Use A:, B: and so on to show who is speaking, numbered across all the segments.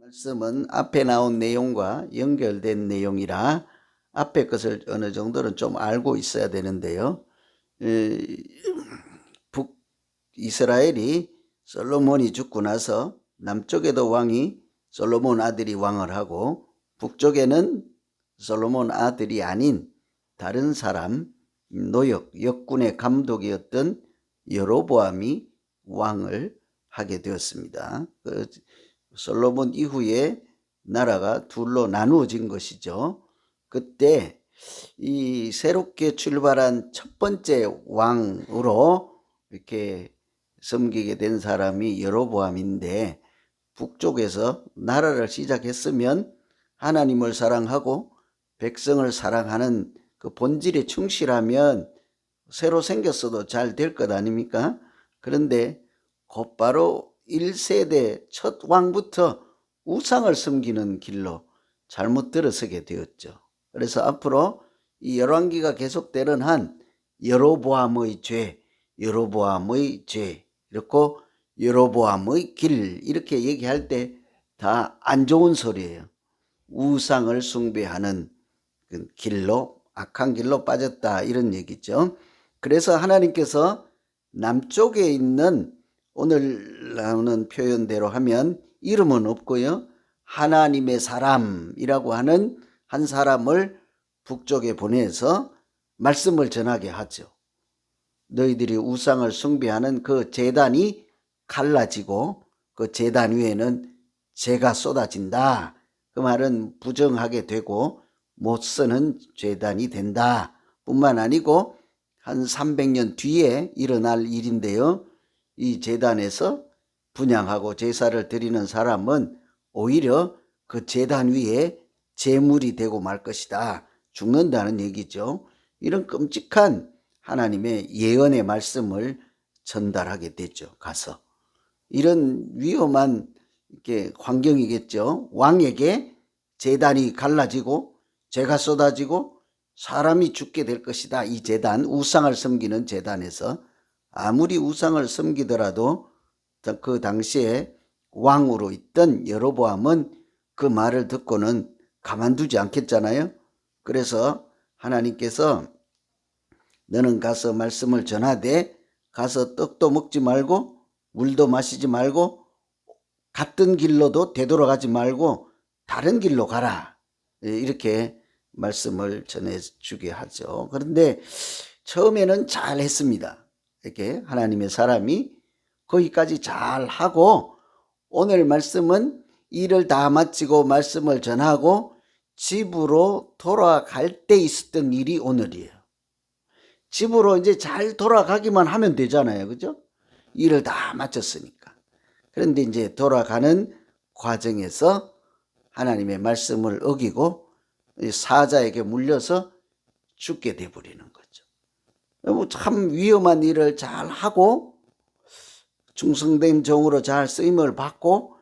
A: 말씀은 앞에 나온 내용과 연결된 내용이라 앞에 것을 어느 정도는 좀 알고 있어야 되는데요. 북이스라엘이 솔로몬이 죽고 나서 남쪽에도 왕이 솔로몬 아들이 왕을 하고 북쪽에는 솔로몬 아들이 아닌 다른 사람, 역군의 감독이었던 여로보암이 왕을 하게 되었습니다. 솔로몬 이후에 나라가 둘로 나누어진 것이죠. 그때 이 새롭게 출발한 첫 번째 왕으로 이렇게 섬기게 된 사람이 여로보암인데, 북쪽에서 나라를 시작했으면 하나님을 사랑하고 백성을 사랑하는 그 본질에 충실하면 새로 생겼어도 잘 될 것 아닙니까? 그런데 곧바로 1세대 첫 왕부터 우상을 섬기는 길로 잘못 들어서게 되었죠. 그래서 앞으로 이 열왕기가 계속되는 한 여로보암의 죄, 여로보암의 죄, 이렇게 여로보암의 길, 이렇게 얘기할 때 다 안 좋은 소리예요. 우상을 숭배하는 그 길로, 악한 길로 빠졌다, 이런 얘기죠. 그래서 하나님께서 남쪽에 있는, 오늘 나오는 표현대로 하면 이름은 없고요, 하나님의 사람이라고 하는 한 사람을 북쪽에 보내서 말씀을 전하게 하죠. 너희들이 우상을 숭배하는 그 제단이 갈라지고 그 제단 위에는 재가 쏟아진다. 그 말은 부정하게 되고 못 쓰는 제단이 된다 뿐만 아니고 한 300년 뒤에 일어날 일인데요, 이 제단에서 분향하고 제사를 드리는 사람은 오히려 그 제단 위에 제물이 되고 말 것이다, 죽는다는 얘기죠. 이런 끔찍한 하나님의 예언의 말씀을 전달하게 되죠. 가서 이런 위험한 이렇게 환경이겠죠. 왕에게 제단이 갈라지고 재가 쏟아지고 사람이 죽게 될 것이다. 이 제단, 우상을 섬기는 제단에서 아무리 우상을 섬기더라도 그 당시에 왕으로 있던 여로보암은 그 말을 듣고는 가만두지 않겠잖아요. 그래서 하나님께서 너는 가서 말씀을 전하되 가서 떡도 먹지 말고 물도 마시지 말고 갔던 길로도 되돌아가지 말고 다른 길로 가라, 이렇게 말씀을 전해주게 하죠. 그런데 처음에는 잘 했습니다. 이렇게 하나님의 사람이 거기까지 잘 하고, 오늘 말씀은 일을 다 마치고 말씀을 전하고 집으로 돌아갈 때 있었던 일이 오늘이에요. 집으로 이제 잘 돌아가기만 하면 되잖아요. 그죠? 일을 다 마쳤으니까. 그런데 이제 돌아가는 과정에서 하나님의 말씀을 어기고 사자에게 물려서 죽게 돼버리는 거죠. 참 위험한 일을 잘 하고 충성된 종으로 잘 쓰임을 받고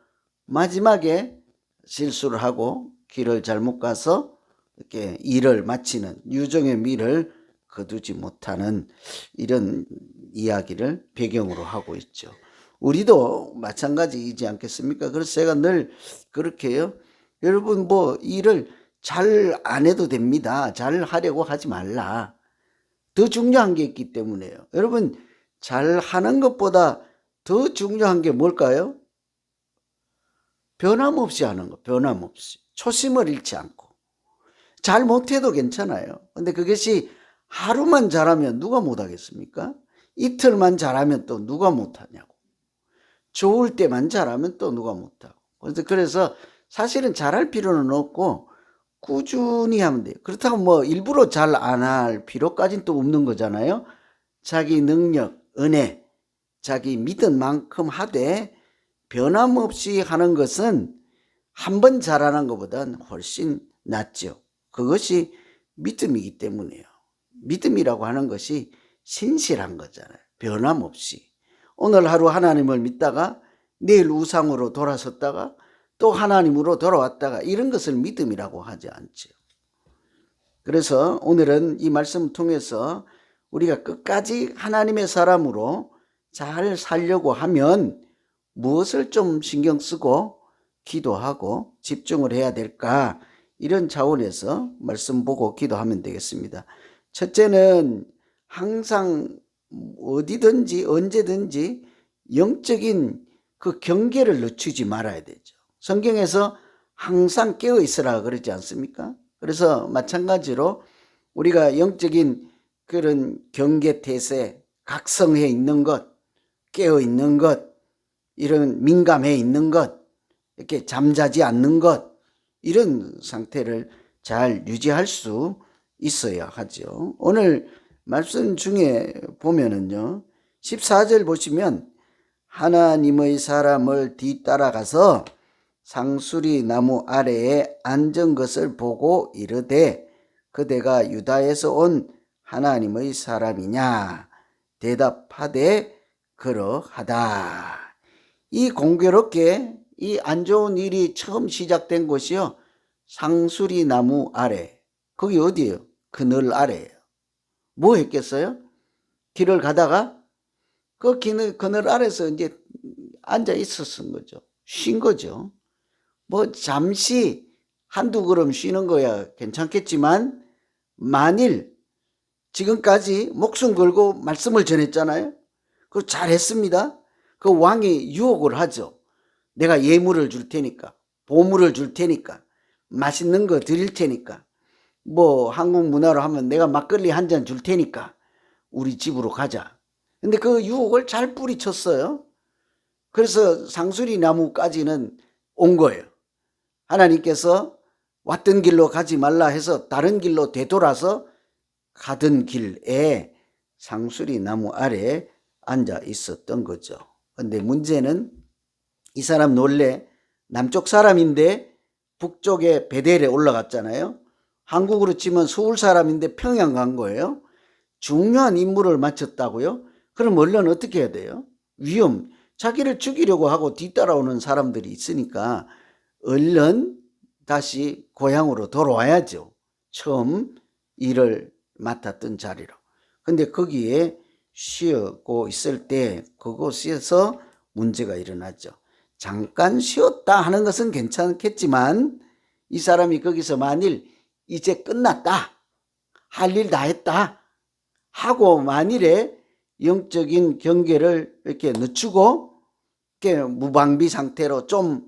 A: 마지막에 실수를 하고 길을 잘못 가서 이렇게 일을 마치는, 유종의 미를 거두지 못하는 이런 이야기를 배경으로 하고 있죠. 우리도 마찬가지이지 않겠습니까? 그래서 제가 늘 그렇게 해요. 여러분, 뭐 일을 잘 안 해도 됩니다. 잘 하려고 하지 말라. 더 중요한 게 있기 때문에요. 여러분, 잘 하는 것보다 더 중요한 게 뭘까요? 변함없이 하는 거, 변함없이. 초심을 잃지 않고. 잘 못해도 괜찮아요. 근데 그것이 하루만 잘하면 누가 못하겠습니까? 이틀만 잘하면 또 누가 못하냐고. 좋을 때만 잘하면 또 누가 못하고. 그래서 사실은 잘할 필요는 없고 꾸준히 하면 돼요. 그렇다고 뭐 일부러 잘 안 할 필요까지는 또 없는 거잖아요. 자기 능력, 은혜, 자기 믿은 만큼 하되 변함없이 하는 것은 한 번 잘하는 것보다는 훨씬 낫죠. 그것이 믿음이기 때문이에요. 믿음이라고 하는 것이 신실한 거잖아요. 변함없이. 오늘 하루 하나님을 믿다가 내일 우상으로 돌아섰다가 또 하나님으로 돌아왔다가, 이런 것을 믿음이라고 하지 않죠. 그래서 오늘은 이 말씀을 통해서 우리가 끝까지 하나님의 사람으로 잘 살려고 하면 무엇을 좀 신경 쓰고 기도하고 집중을 해야 될까? 이런 차원에서 말씀 보고 기도하면 되겠습니다. 첫째는 항상 어디든지 언제든지 영적인 그 경계를 늦추지 말아야 되죠. 성경에서 항상 깨어 있으라 그러지 않습니까? 그래서 마찬가지로 우리가 영적인 그런 경계 태세, 각성해 있는 것, 깨어 있는 것, 이런 민감해 있는 것, 이렇게 잠자지 않는 것, 이런 상태를 잘 유지할 수 있어야 하죠. 오늘 말씀 중에 보면은요, 14절 보시면 하나님의 사람을 뒤따라가서 상수리 나무 아래에 앉은 것을 보고 이르되 그대가 유다에서 온 하나님의 사람이냐 대답하되 그러하다. 이 공교롭게 이 안 좋은 일이 처음 시작된 곳이요, 상수리 나무 아래. 거기 어디예요? 그늘 아래예요. 뭐 했겠어요? 길을 가다가 그 그늘 아래서 이제 앉아 있었은 거죠. 쉰 거죠. 뭐 잠시 한두 걸음 쉬는 거야 괜찮겠지만, 만일 지금까지 목숨 걸고 말씀을 전했잖아요. 그거 잘했습니다. 그 왕이 유혹을 하죠. 내가 예물을 줄 테니까, 보물을 줄 테니까, 맛있는 거 드릴 테니까, 뭐 한국 문화로 하면 내가 막걸리 한 잔 줄 테니까 우리 집으로 가자. 근데 그 유혹을 잘 뿌리쳤어요. 그래서 상수리 나무까지는 온 거예요. 하나님께서 왔던 길로 가지 말라 해서 다른 길로 되돌아서 가던 길에 상수리 나무 아래에 앉아 있었던 거죠. 근데 문제는 이 사람 원래 남쪽 사람인데 북쪽에 베델에 올라갔잖아요. 한국으로 치면 서울 사람인데 평양 간 거예요. 중요한 임무를 마쳤다고요? 그럼 얼른 어떻게 해야 돼요? 위험, 자기를 죽이려고 하고 뒤따라오는 사람들이 있으니까 얼른 다시 고향으로 돌아와야죠. 처음 일을 맡았던 자리로. 근데 거기에 쉬고 있을 때 그곳에서 문제가 일어났죠. 잠깐 쉬었다 하는 것은 괜찮겠지만 이 사람이 거기서 만일 이제 끝났다, 할 일 다 했다 하고 만일에 영적인 경계를 이렇게 늦추고 이렇게 무방비 상태로, 좀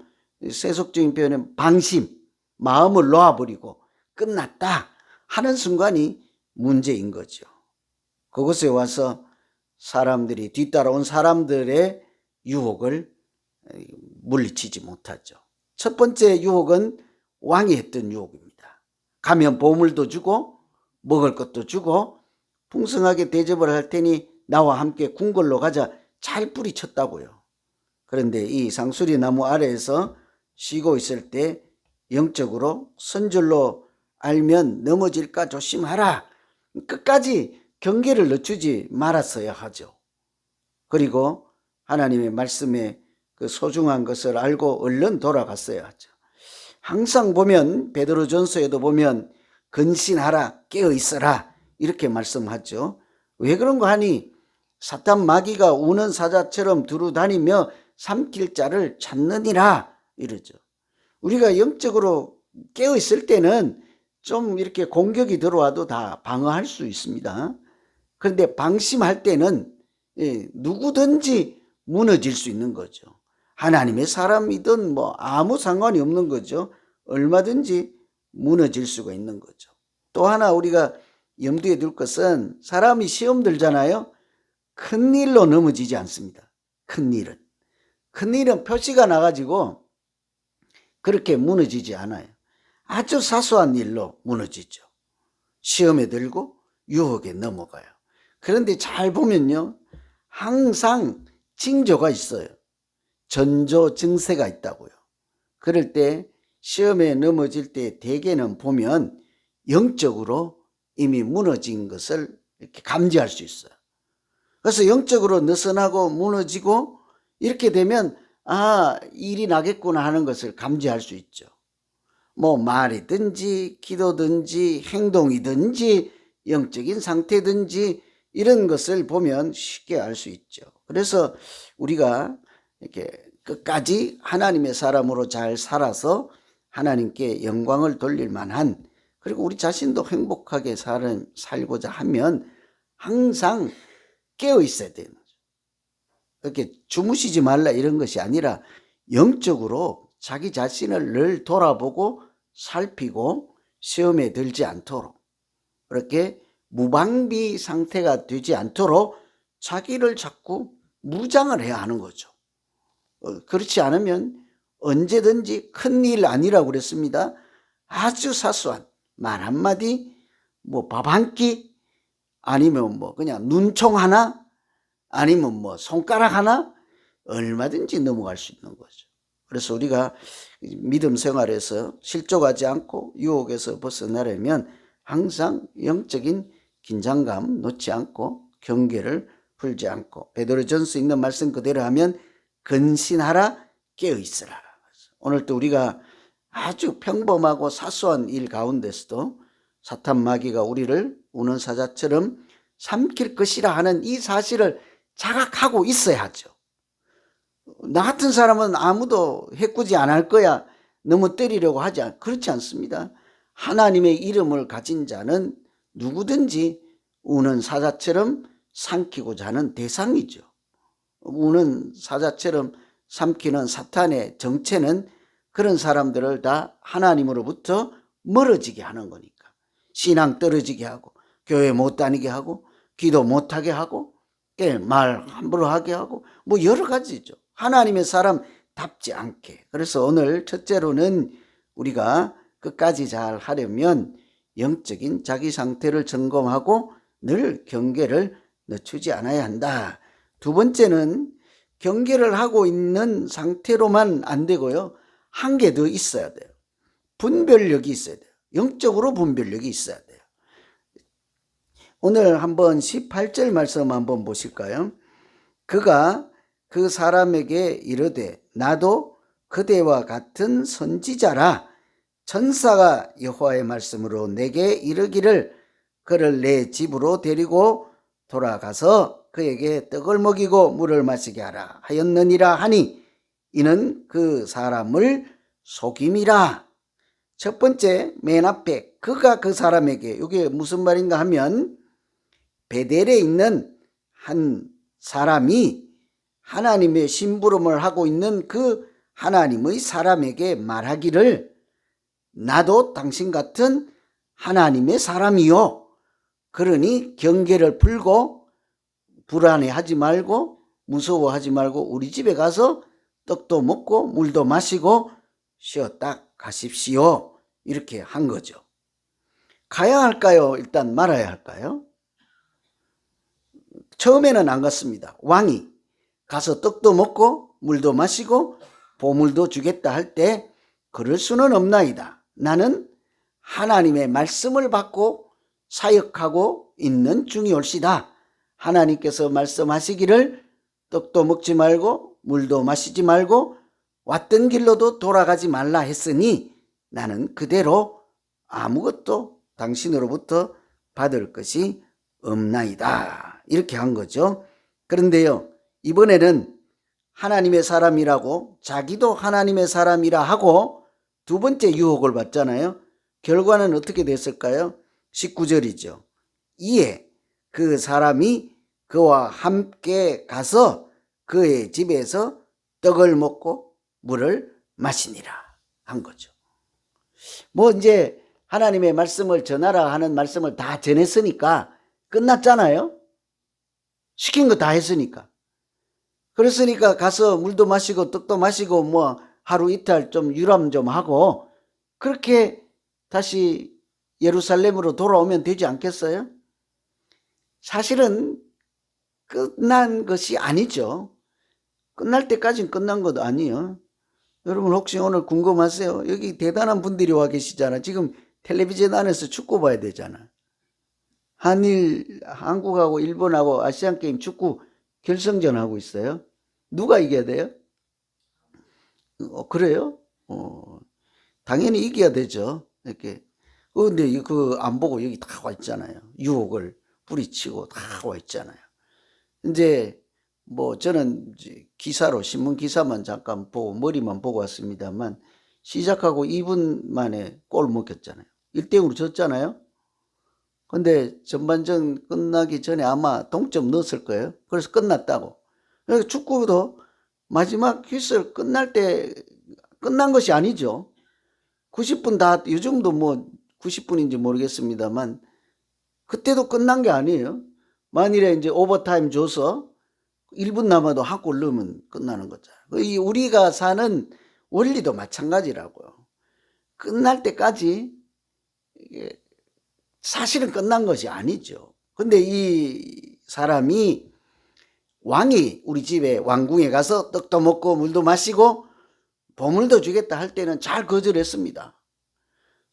A: 세속적인 표현은 방심, 마음을 놓아버리고 끝났다 하는 순간이 문제인 거죠. 그곳에 와서 사람들이, 뒤따라온 사람들의 유혹을 물리치지 못하죠. 첫 번째 유혹은 왕이 했던 유혹입니다. 가면 보물도 주고 먹을 것도 주고 풍성하게 대접을 할 테니 나와 함께 궁궐로 가자, 잘 뿌리쳤다고요. 그런데 이 상수리 나무 아래에서 쉬고 있을 때 영적으로 선줄로 알면 넘어질까 조심하라, 끝까지 경계를 늦추지 말았어야 하죠. 그리고 하나님의 말씀에 그 소중한 것을 알고 얼른 돌아갔어야 하죠. 항상 보면 베드로전서에도 보면 근신하라, 깨어 있어라 이렇게 말씀하죠. 왜 그런 거 하니? 사탄 마귀가 우는 사자처럼 두루다니며 삼킬 자를 찾느니라 이러죠. 우리가 영적으로 깨어 있을 때는 좀 이렇게 공격이 들어와도 다 방어할 수 있습니다. 그런데 방심할 때는 누구든지 무너질 수 있는 거죠. 하나님의 사람이든 뭐 아무 상관이 없는 거죠. 얼마든지 무너질 수가 있는 거죠. 또 하나 우리가 염두에 둘 것은, 사람이 시험 들잖아요. 큰 일로 넘어지지 않습니다. 큰 일은 표시가 나가지고 그렇게 무너지지 않아요. 아주 사소한 일로 무너지죠. 시험에 들고 유혹에 넘어가요. 그런데 잘 보면요, 항상 징조가 있어요. 전조 증세가 있다고요. 그럴 때 시험에 넘어질 때 대개는 보면 영적으로 이미 무너진 것을 이렇게 감지할 수 있어요. 그래서 영적으로 느슨하고 무너지고 이렇게 되면 일이 나겠구나 하는 것을 감지할 수 있죠. 뭐 말이든지 기도든지 행동이든지 영적인 상태든지 이런 것을 보면 쉽게 알 수 있죠. 그래서 우리가 이렇게 끝까지 하나님의 사람으로 잘 살아서 하나님께 영광을 돌릴 만한, 그리고 우리 자신도 행복하게 살고자 하면 항상 깨어 있어야 되는 거죠. 그렇게 주무시지 말라 이런 것이 아니라 영적으로 자기 자신을 늘 돌아보고 살피고 시험에 들지 않도록, 그렇게 무방비 상태가 되지 않도록 자기를 자꾸 무장을 해야 하는 거죠. 그렇지 않으면 언제든지 큰일 아니라고 그랬습니다. 아주 사소한 말 한마디, 뭐 밥 한 끼, 아니면 뭐 그냥 눈총 하나, 아니면 뭐 손가락 하나, 얼마든지 넘어갈 수 있는 거죠. 그래서 우리가 믿음 생활에서 실족하지 않고 유혹에서 벗어나려면 항상 영적인 긴장감 놓지 않고 경계를 풀지 않고, 베드로전서 있는 말씀 그대로 하면 근신하라, 깨어있으라. 오늘 또 우리가 아주 평범하고 사소한 일 가운데서도 사탄 마귀가 우리를 우는 사자처럼 삼킬 것이라 하는 이 사실을 자각하고 있어야 하죠. 나 같은 사람은 아무도 해꾸지 안 할 거야, 너무 때리려고 그렇지 않습니다. 하나님의 이름을 가진 자는 누구든지 우는 사자처럼 삼키고자 하는 대상이죠. 우는 사자처럼 삼키는 사탄의 정체는 그런 사람들을 다 하나님으로부터 멀어지게 하는 거니까. 신앙 떨어지게 하고, 교회 못 다니게 하고, 기도 못하게 하고, 말 함부로 하게 하고, 뭐 여러 가지죠. 하나님의 사람답지 않게. 그래서 오늘 첫째로는 우리가 끝까지 잘 하려면 영적인 자기 상태를 점검하고 늘 경계를 늦추지 않아야 한다. 두 번째는 경계를 하고 있는 상태로만 안 되고요. 한 개 더 있어야 돼요. 분별력이 있어야 돼요. 영적으로 분별력이 있어야 돼요. 오늘 한번 18절 말씀 한번 보실까요? 그가 그 사람에게 이르되 나도 그대와 같은 선지자라. 천사가 여호와의 말씀으로 내게 이르기를 그를 내 집으로 데리고 돌아가서 그에게 떡을 먹이고 물을 마시게 하라 하였느니라 하니 이는 그 사람을 속임이라. 첫 번째 맨 앞에 그가 그 사람에게, 이게 무슨 말인가 하면 베델에 있는 한 사람이 하나님의 심부름을 하고 있는 그 하나님의 사람에게 말하기를 나도 당신 같은 하나님의 사람이요. 그러니 경계를 풀고 불안해하지 말고 무서워하지 말고 우리 집에 가서 떡도 먹고 물도 마시고 쉬었다 가십시오. 이렇게 한 거죠. 가야 할까요? 일단 말아야 할까요? 처음에는 안 갔습니다. 왕이 가서 떡도 먹고 물도 마시고 보물도 주겠다 할 때 그럴 수는 없나이다. 나는 하나님의 말씀을 받고 사역하고 있는 중이올시다. 하나님께서 말씀하시기를 떡도 먹지 말고 물도 마시지 말고 왔던 길로도 돌아가지 말라 했으니 나는 그대로 아무것도 당신으로부터 받을 것이 없나이다. 이렇게 한 거죠. 그런데요, 이번에는 하나님의 사람이라고 자기도 하나님의 사람이라 하고 두 번째 유혹을 받잖아요. 결과는 어떻게 됐을까요? 19절이죠. 이에 그 사람이 그와 함께 가서 그의 집에서 떡을 먹고 물을 마시니라 한 거죠. 뭐 이제 하나님의 말씀을 전하라 하는 말씀을 다 전했으니까 끝났잖아요. 시킨 거 다 했으니까. 그랬으니까 가서 물도 마시고 떡도 마시고 뭐 하루 이틀 좀 유람 좀 하고 그렇게 다시 예루살렘으로 돌아오면 되지 않겠어요? 사실은 끝난 것이 아니죠. 끝날 때까지는 끝난 것도 아니에요. 여러분 혹시 오늘 궁금하세요? 여기 대단한 분들이 와 계시잖아. 지금 텔레비전 안에서 축구 봐야 되잖아. 한국하고 일본하고 아시안게임 축구 결승전 하고 있어요. 누가 이겨야 돼요? 그래요? 당연히 이겨야 되죠. 이렇게. 근데 그 안 보고 여기 다 와 있잖아요. 유혹을 뿌리치고 다 와 있잖아요. 이제 뭐 저는 이제 기사로 신문 기사만 잠깐 보고 머리만 보고 왔습니다만 시작하고 2분 만에 골 먹혔잖아요. 1대0으로 졌잖아요. 근데 전반전 끝나기 전에 아마 동점 넣었을 거예요. 그래서 끝났다고. 그러니까 축구도 마지막 휘슬 끝날 때 끝난 것이 아니죠. 90분 다 요즘도 뭐 90분인지 모르겠습니다만 그때도 끝난 게 아니에요. 만일에 이제 오버타임 줘서 1분 남아도 한 골 넣으면 끝나는 거잖아요. 이 우리가 사는 원리도 마찬가지라고요. 끝날 때까지 이게 사실은 끝난 것이 아니죠. 근데 이 사람이 왕이 우리 집에 왕궁에 가서 떡도 먹고 물도 마시고 보물도 주겠다 할 때는 잘 거절했습니다.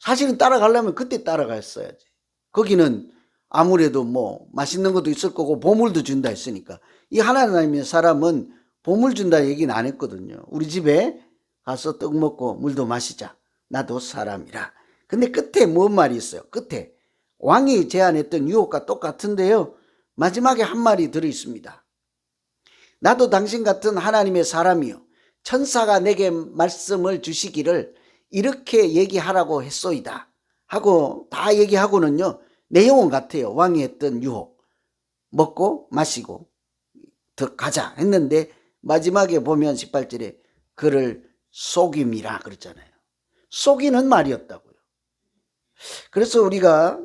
A: 사실은 따라가려면 그때 따라갔어야지. 거기는 아무래도 뭐 맛있는 것도 있을 거고 보물도 준다 했으니까. 이 하나님의 사람은 보물 준다 얘기는 안 했거든요. 우리 집에 가서 떡 먹고 물도 마시자. 나도 사람이라. 근데 끝에 뭔 말이 있어요? 끝에 왕이 제안했던 유혹과 똑같은데요. 마지막에 한 말이 들어있습니다. 나도 당신 같은 하나님의 사람이요. 천사가 내게 말씀을 주시기를 이렇게 얘기하라고 했소이다. 하고 다 얘기하고는요. 내용은 같아요. 왕이 했던 유혹. 먹고 마시고 더 가자 했는데 마지막에 보면 18절에 그를 속임이라 그랬잖아요. 속이는 말이었다고요. 그래서 우리가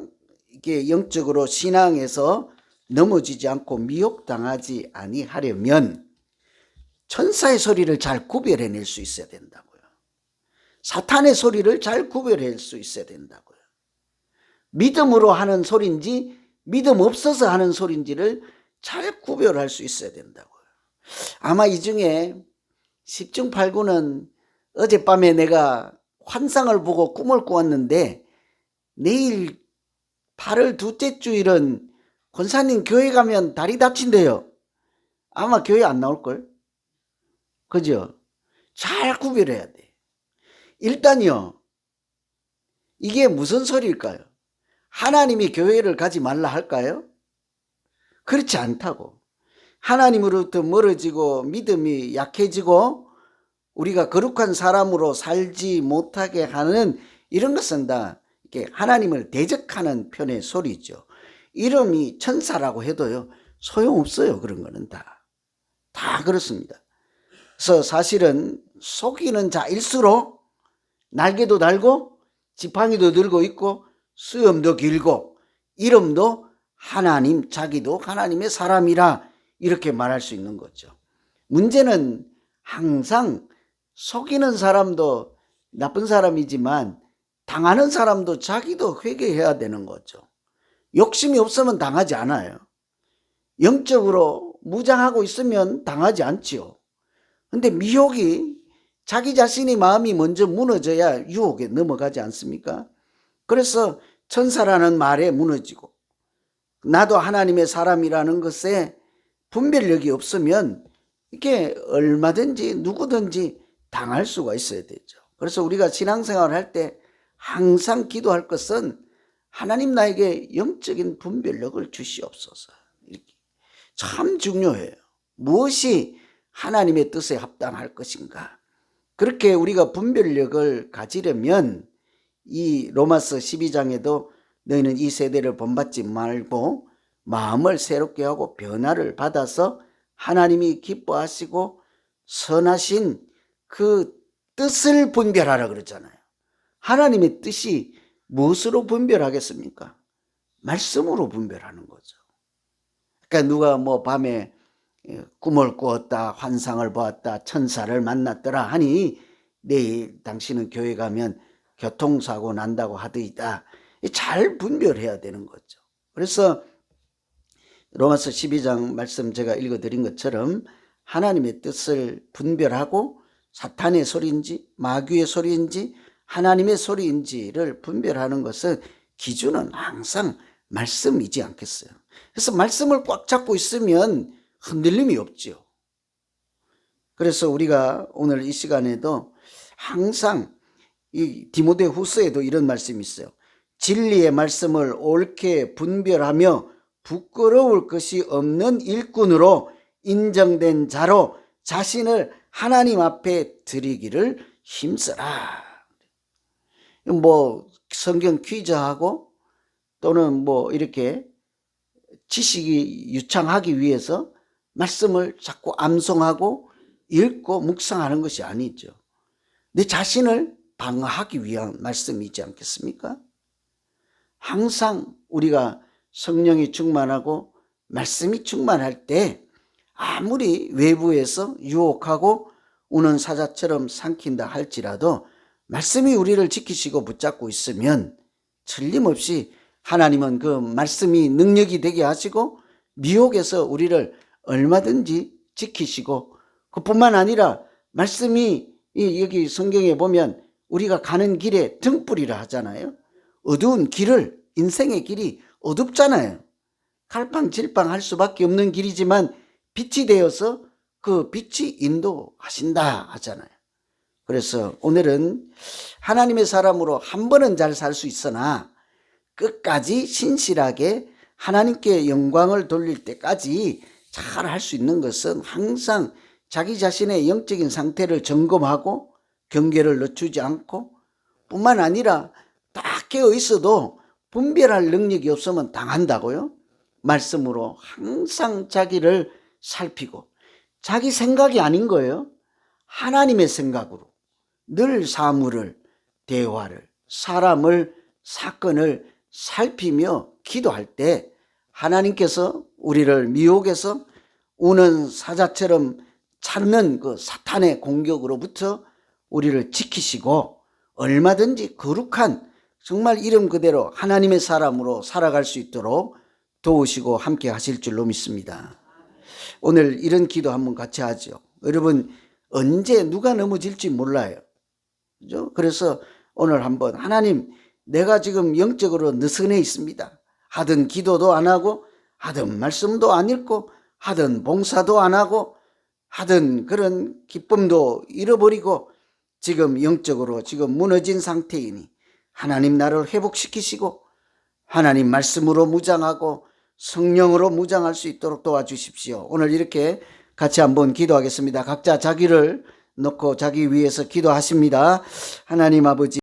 A: 이게 영적으로 신앙에서 넘어지지 않고 미혹당하지 아니하려면 천사의 소리를 잘 구별해낼 수 있어야 된다고요. 사탄의 소리를 잘 구별할 수 있어야 된다고요. 믿음으로 하는 소리인지 믿음 없어서 하는 소리인지를 잘 구별할 수 있어야 된다고요. 아마 이 중에 10중 8구는 어젯밤에 내가 환상을 보고 꿈을 꾸었는데 내일 8월 둘째 주일은 권사님 교회 가면 다리 다친대요. 아마 교회 안 나올걸? 그죠? 잘 구별해야 돼. 일단요. 이게 무슨 소리일까요? 하나님이 교회를 가지 말라 할까요? 그렇지 않다고. 하나님으로부터 멀어지고 믿음이 약해지고 우리가 거룩한 사람으로 살지 못하게 하는 이런 것은 다 이렇게 하나님을 대적하는 편의 소리죠. 이름이 천사라고 해도요. 소용없어요. 그런 거는 다 그렇습니다. 그래서 사실은 속이는 자일수록 날개도 달고 지팡이도 들고 있고 수염도 길고 이름도 하나님, 자기도 하나님의 사람이라 이렇게 말할 수 있는 거죠. 문제는 항상 속이는 사람도 나쁜 사람이지만 당하는 사람도 자기도 회개해야 되는 거죠. 욕심이 없으면 당하지 않아요. 영적으로 무장하고 있으면 당하지 않지요. 근데 미혹이 자기 자신의 마음이 먼저 무너져야 유혹에 넘어가지 않습니까? 그래서 천사라는 말에 무너지고 나도 하나님의 사람이라는 것에 분별력이 없으면 이게 얼마든지 누구든지 당할 수가 있어야 되죠. 그래서 우리가 신앙생활을 할 때 항상 기도할 것은 하나님 나에게 영적인 분별력을 주시옵소서. 이렇게 참 중요해요. 무엇이 하나님의 뜻에 합당할 것인가. 그렇게 우리가 분별력을 가지려면 이 로마서 12장에도 너희는 이 세대를 본받지 말고 마음을 새롭게 하고 변화를 받아서 하나님이 기뻐하시고 선하신 그 뜻을 분별하라 그랬잖아요. 하나님의 뜻이 무엇으로 분별하겠습니까? 말씀으로 분별하는 거죠. 그러니까 누가 뭐 밤에 꿈을 꾸었다, 환상을 보았다, 천사를 만났더라 하니 내일 당신은 교회 가면 교통사고 난다고 하더이다. 잘 분별해야 되는 거죠. 그래서 로마서 12장 말씀 제가 읽어드린 것처럼 하나님의 뜻을 분별하고 사탄의 소리인지 마귀의 소리인지 하나님의 소리인지를 분별하는 것은 기준은 항상 말씀이지 않겠어요. 그래서 말씀을 꽉 잡고 있으면 흔들림이 없죠. 그래서 우리가 오늘 이 시간에도 항상 이 디모데 후서에도 이런 말씀이 있어요. 진리의 말씀을 옳게 분별하며 부끄러울 것이 없는 일꾼으로 인정된 자로 자신을 하나님 앞에 드리기를 힘써라. 뭐 성경 퀴즈하고 또는 뭐 이렇게 지식이 유창하기 위해서 말씀을 자꾸 암송하고 읽고 묵상하는 것이 아니죠. 내 자신을 방어하기 위한 말씀이지 않겠습니까? 항상 우리가 성령이 충만하고 말씀이 충만할 때 아무리 외부에서 유혹하고 우는 사자처럼 삼킨다 할지라도 말씀이 우리를 지키시고 붙잡고 있으면 틀림없이 하나님은 그 말씀이 능력이 되게 하시고 미혹에서 우리를 얼마든지 지키시고, 그뿐만 아니라 말씀이 여기 성경에 보면 우리가 가는 길에 등불이라 하잖아요. 어두운 길을, 인생의 길이 어둡잖아요. 갈팡질팡할 수밖에 없는 길이지만 빛이 되어서 그 빛이 인도하신다 하잖아요. 그래서 오늘은 하나님의 사람으로 한 번은 잘 살 수 있으나 끝까지 신실하게 하나님께 영광을 돌릴 때까지 잘 할 수 있는 것은 항상 자기 자신의 영적인 상태를 점검하고 경계를 늦추지 않고, 뿐만 아니라 딱 깨어 있어도 분별할 능력이 없으면 당한다고요. 말씀으로 항상 자기를 살피고, 자기 생각이 아닌 거예요. 하나님의 생각으로 늘 사물을, 대화를, 사람을, 사건을 살피며 기도할 때 하나님께서 우리를 미혹에서 우는 사자처럼 찾는 그 사탄의 공격으로부터 우리를 지키시고 얼마든지 거룩한, 정말 이름 그대로 하나님의 사람으로 살아갈 수 있도록 도우시고 함께 하실 줄로 믿습니다. 오늘 이런 기도 한번 같이 하죠. 여러분, 언제 누가 넘어질지 몰라요. 그죠? 그래서 오늘 한번, 하나님, 내가 지금 영적으로 느슨해 있습니다. 하던 기도도 안 하고, 하던 말씀도 안 읽고, 하던 봉사도 안 하고, 하던 그런 기쁨도 잃어버리고, 지금 영적으로 지금 무너진 상태이니 하나님 나를 회복시키시고 하나님 말씀으로 무장하고 성령으로 무장할 수 있도록 도와주십시오. 오늘 이렇게 같이 한번 기도하겠습니다. 각자 자기를 놓고 자기 위해서 기도하십니다. 하나님 아버지,